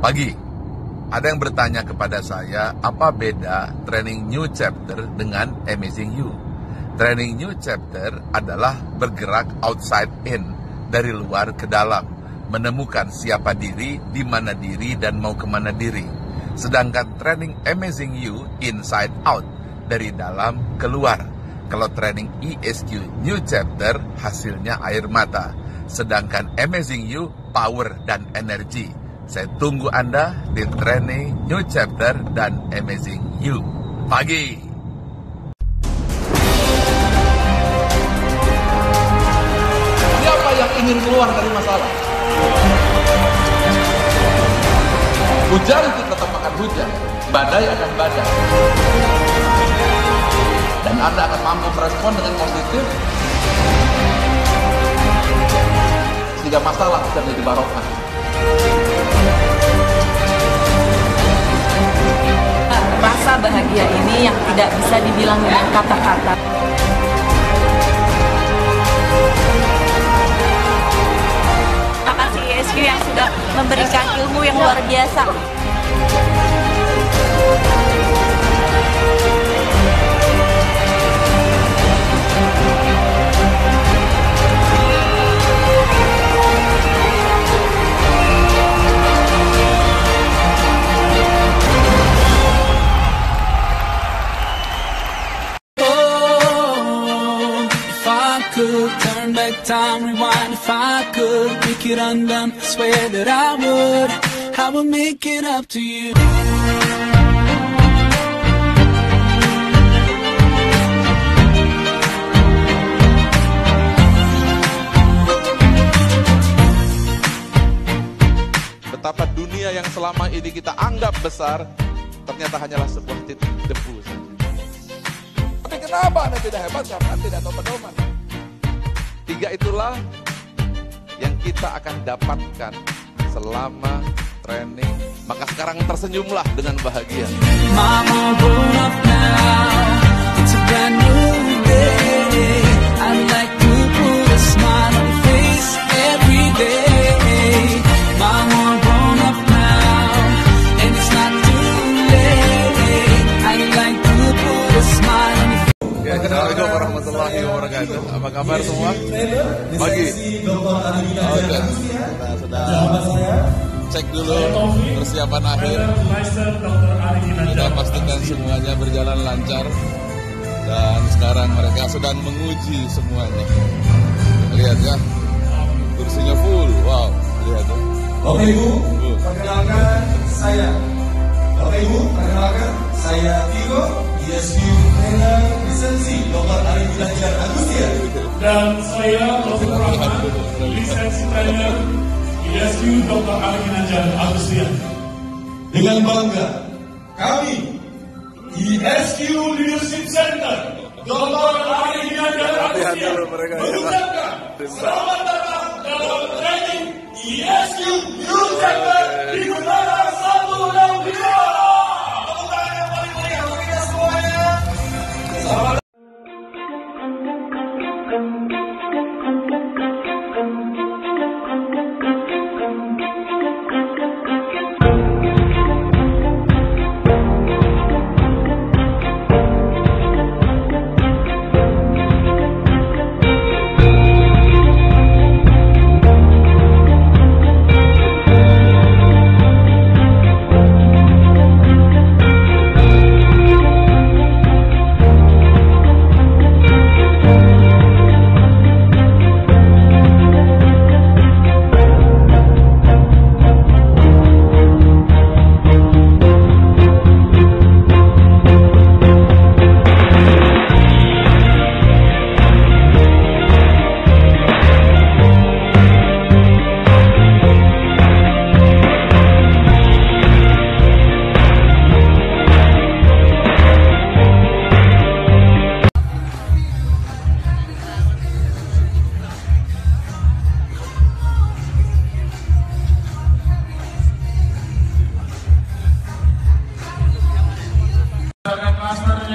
Pagi, ada yang bertanya kepada saya, apa beda training New Chapter dengan Amazing You? Training New Chapter adalah bergerak outside in, dari luar ke dalam, menemukan siapa diri, di mana diri, dan mau kemana diri. Sedangkan training Amazing You inside out, dari dalam keluar. Kalau training ESQ New Chapter hasilnya air mata. Sedangkan Amazing You power dan energi. Saya tunggu Anda di training New Chapter dan Amazing You. Pagi. Siapa yang ingin keluar dari masalah? Hujan tetap akan hujan, badai akan badai. Dan Anda akan mampu merespon dengan positif, sehingga masalah bisa menjadi barokah. Rasa bahagia ini yang tidak bisa dibilang dengan kata-kata. Terima kasih ESQ yang sudah memberikan ilmu yang luar biasa. Turn back time, rewind if I could make it undone, I swear that I would make it up to you. Betapa dunia yang selama ini kita anggap besar, ternyata hanyalah sebuah titik debu saja. Tapi kenapa Anda tidak hebat? Karena tidak tahu pedoman. 3 itulah yang kita akan dapatkan selama training. Maka sekarang tersenyumlah dengan bahagia. Mama grown up now, it's a brand new day. I'd like to put a smile on your face every day. Mama grown up now, and it's not too late. I'd like to put a smile on your face. Assalamualaikum warahmatullahi wabarakatuh. Apa kabar semua? Pagi. Oke. Kita sudah cek dulu persiapan akhir. Kita pastikan semuanya berjalan lancar. Dan sekarang mereka sedang menguji semuanya. Lihat ya, kursinya full. Wow, lihat ya. Bapak Ibu, perkenalkan saya. Bapak Ibu, perkenalkan saya Tiko, ESQ Trainer Lisensi Dr. Ari Ginanjar Agustia. Dan saya Dr. Rahman, Lisensi Trainer ESQ Dr. Ari Ginanjar Agustia. Dengan bangga, kami ESQ Leadership Center Dr. Ari Ginanjar Agustia mengucapkan selamat datang dalam training ESQ New Chapter di Menara 162.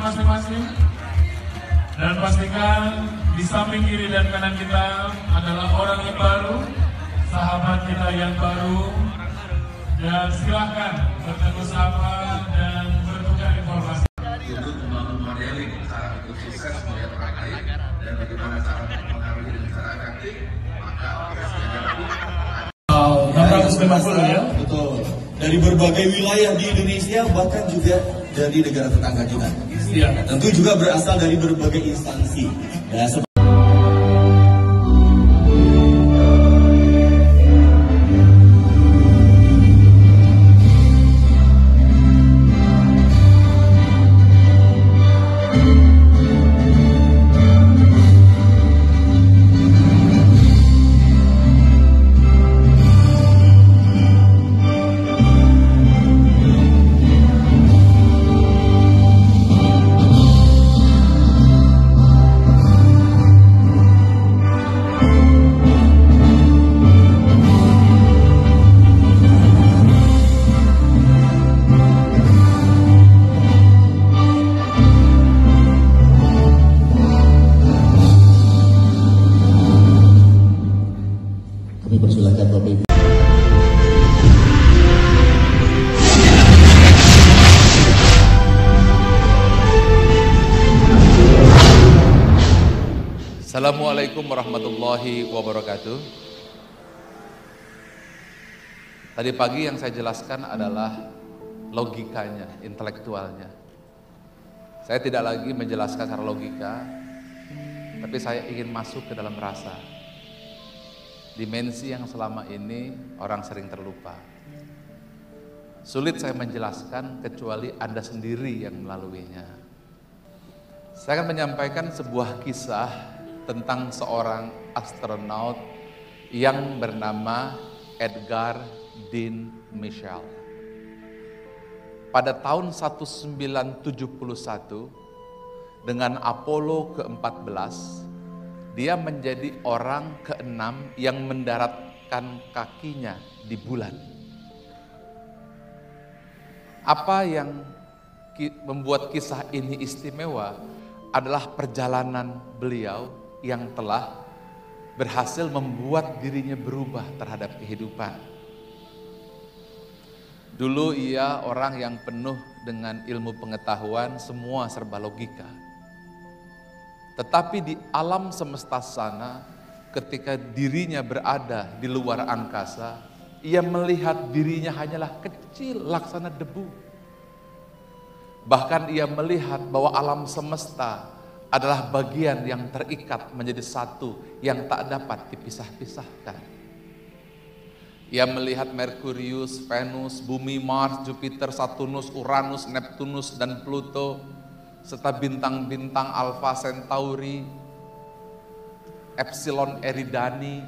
Masing-masing, dan pastikan di samping kiri dan kanan kita adalah orang yang baru, sahabat kita yang baru, Dan silakan bertemu sapa dan bertukar informasi. Untuk membangun modeling cara untuk sukses melihat orang lain dan bagaimana cara mempengaruhi dengan cara efektif, maka PSK 650 ya. Betul. Dari berbagai wilayah di Indonesia, bahkan juga dari negara tetangga kita. Iya. Tentu juga berasal dari berbagai instansi. Ya, kami persilahkan Bapak Ibu. Assalamualaikum warahmatullahi wabarakatuh. Tadi pagi yang saya jelaskan adalah logikanya, intelektualnya. Saya tidak lagi menjelaskan secara logika, tapi saya ingin masuk ke dalam rasa. Dimensi yang selama ini orang sering terlupa. Sulit saya menjelaskan kecuali Anda sendiri yang melaluinya. Saya akan menyampaikan sebuah kisah tentang seorang astronot yang bernama Edgar Dean Mitchell. Pada tahun 1971 dengan Apollo ke-14, dia menjadi orang ke-6 yang mendaratkan kakinya di bulan. Apa yang membuat kisah ini istimewa adalah perjalanan beliau yang telah berhasil membuat dirinya berubah terhadap kehidupan. Dulu ia orang yang penuh dengan ilmu pengetahuan, semua serba logika. Tetapi di alam semesta sana, ketika dirinya berada di luar angkasa, ia melihat dirinya hanyalah kecil laksana debu. Bahkan ia melihat bahwa alam semesta adalah bagian yang terikat menjadi satu yang tak dapat dipisah-pisahkan. Ia melihat Merkurius, Venus, Bumi, Mars, Jupiter, Saturnus, Uranus, Neptunus, dan Pluto, serta bintang-bintang Alpha Centauri, Epsilon Eridani.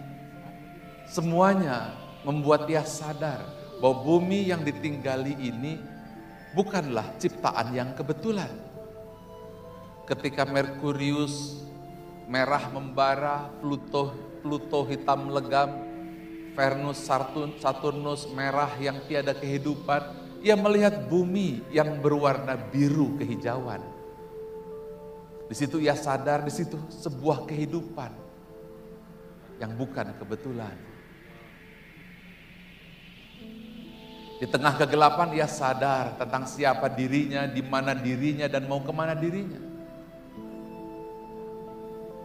Semuanya membuat dia sadar bahwa bumi yang ditinggali ini bukanlah ciptaan yang kebetulan. Ketika Merkurius merah membara, Pluto hitam legam, Venus, Saturnus merah yang tiada kehidupan, ia melihat bumi yang berwarna biru kehijauan. Di situ ia sadar, di situ sebuah kehidupan yang bukan kebetulan. Di tengah kegelapan ia sadar tentang siapa dirinya, di mana dirinya, dan mau kemana dirinya.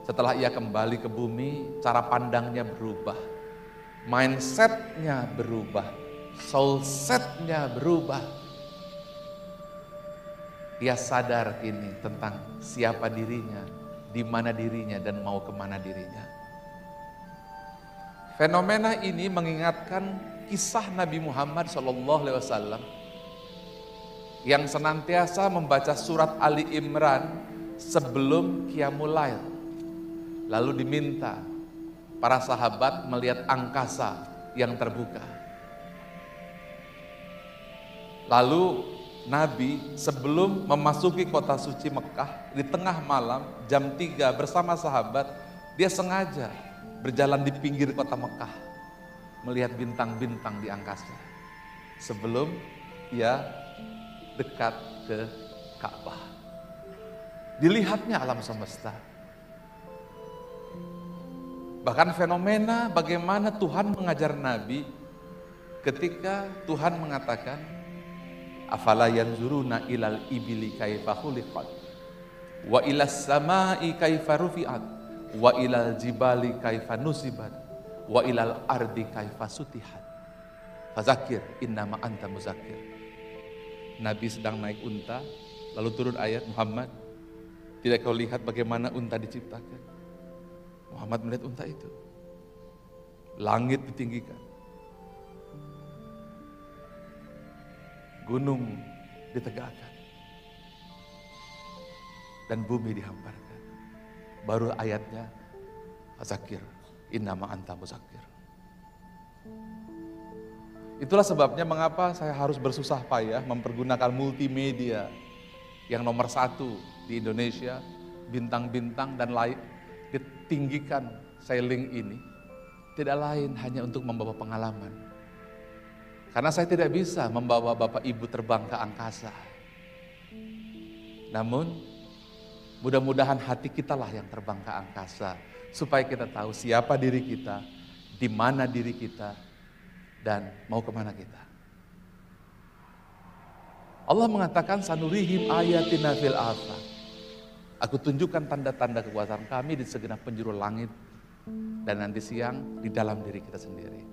Setelah ia kembali ke bumi, cara pandangnya berubah, mindsetnya berubah, soul setnya berubah. Ia sadar ini tentang siapa dirinya, di mana dirinya, dan mau kemana dirinya. Fenomena ini mengingatkan kisah Nabi Muhammad SAW yang senantiasa membaca surat Ali Imran sebelum Qiyamul Lail. Lalu diminta para sahabat melihat angkasa yang terbuka. Lalu Nabi sebelum memasuki kota suci Mekah, di tengah malam jam 3 bersama sahabat, dia sengaja berjalan di pinggir kota Mekah, melihat bintang-bintang di angkasa. Sebelum ia dekat ke Ka'bah. Dilihatnya alam semesta. Bahkan fenomena bagaimana Tuhan mengajar Nabi ketika Tuhan mengatakan, afala yanzuruna ilal ibili kaifa khuliqat wa ilas samai kaifa rufi'at wa ilal jibali kaifa nusibat wa ilal ardi kaifa sutihat fazakir innama anta muzakir. Nabi sedang naik unta, lalu turun ayat, Muhammad, tidak kau lihat bagaimana unta diciptakan? Muhammad melihat unta itu. Langit ditinggikan, gunung ditegakkan, dan bumi dihamparkan. Baru ayatnya, fazakir innama anta muzakir. Itulah sebabnya mengapa saya harus bersusah payah mempergunakan multimedia yang nomor 1 di Indonesia, bintang-bintang dan lain ditinggikan sailing ini, tidak lain hanya untuk membawa pengalaman. Karena saya tidak bisa membawa Bapak Ibu terbang ke angkasa. Namun, mudah-mudahan hati kita lah yang terbang ke angkasa, supaya kita tahu siapa diri kita, di mana diri kita, dan mau kemana kita. Allah mengatakan, sanurihim ayatina fil afaq. Aku tunjukkan tanda-tanda kekuasaan kami di segenap penjuru langit, dan nanti siang di dalam diri kita sendiri.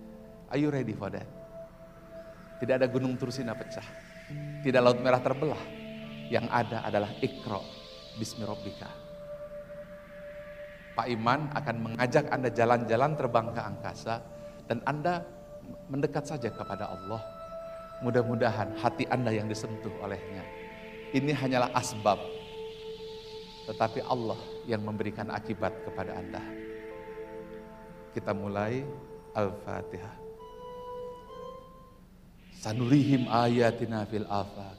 Are you ready for that? Tidak ada gunung Tursina pecah, tidak laut merah terbelah. Yang ada adalah Iqra bismi rabbika. Pak Iman akan mengajak Anda jalan-jalan terbang ke angkasa, dan Anda mendekat saja kepada Allah. Mudah-mudahan hati Anda yang disentuh olehnya. Ini hanyalah asbab, tetapi Allah yang memberikan akibat kepada Anda. Kita mulai Al-Fatihah. Sanurihim ayatina fil afaq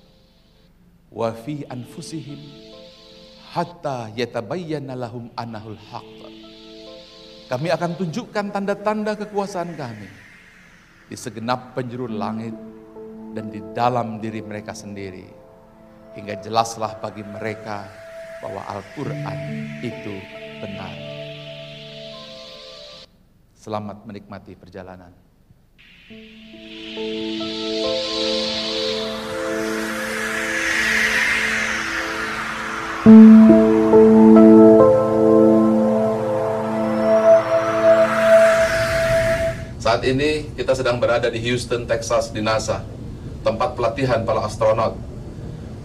wa fi anfusihim hatta yatabayyana lahum annahul haqq. Kami akan tunjukkan tanda-tanda kekuasaan kami di segenap penjuru langit dan di dalam diri mereka sendiri, hingga jelaslah bagi mereka bahwa Al-Quran itu benar. Selamat menikmati perjalanan. Saat ini kita sedang berada di Houston, Texas, di NASA, tempat pelatihan para astronot.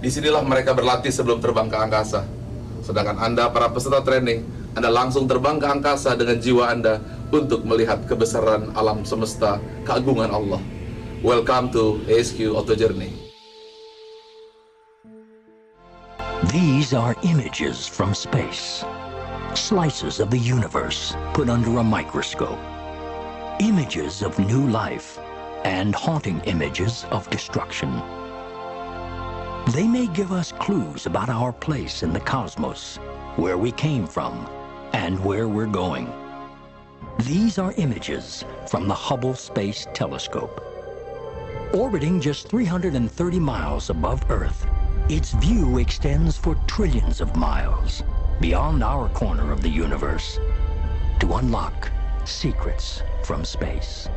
Disinilah mereka berlatih sebelum terbang ke angkasa. Sedangkan Anda, para peserta training, Anda langsung terbang ke angkasa dengan jiwa Anda untuk melihat kebesaran alam semesta, keagungan Allah. Welcome to ASQ Auto Journey. These are images from space, slices of the universe put under a microscope. Images of new life and haunting images of destruction. They may give us clues about our place in the cosmos, where we came from, and where we're going. These are images from the Hubble Space Telescope. Orbiting just 330 miles above Earth, its view extends for trillions of miles beyond our corner of the universe to unlock secrets from space.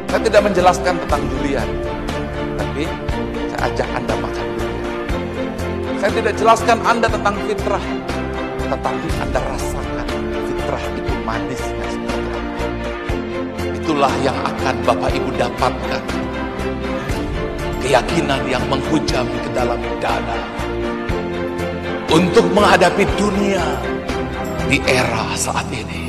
Saya tidak menjelaskan tentang durian, tapi saya ajak Anda makan durian. Saya tidak jelaskan Anda tentang fitrah, tetapi Anda rasakan fitrah itu manisnya seperti apa. Itulah yang akan Bapak Ibu dapatkan. Keyakinan yang menghujam ke dalam dada untuk menghadapi dunia di era saat ini.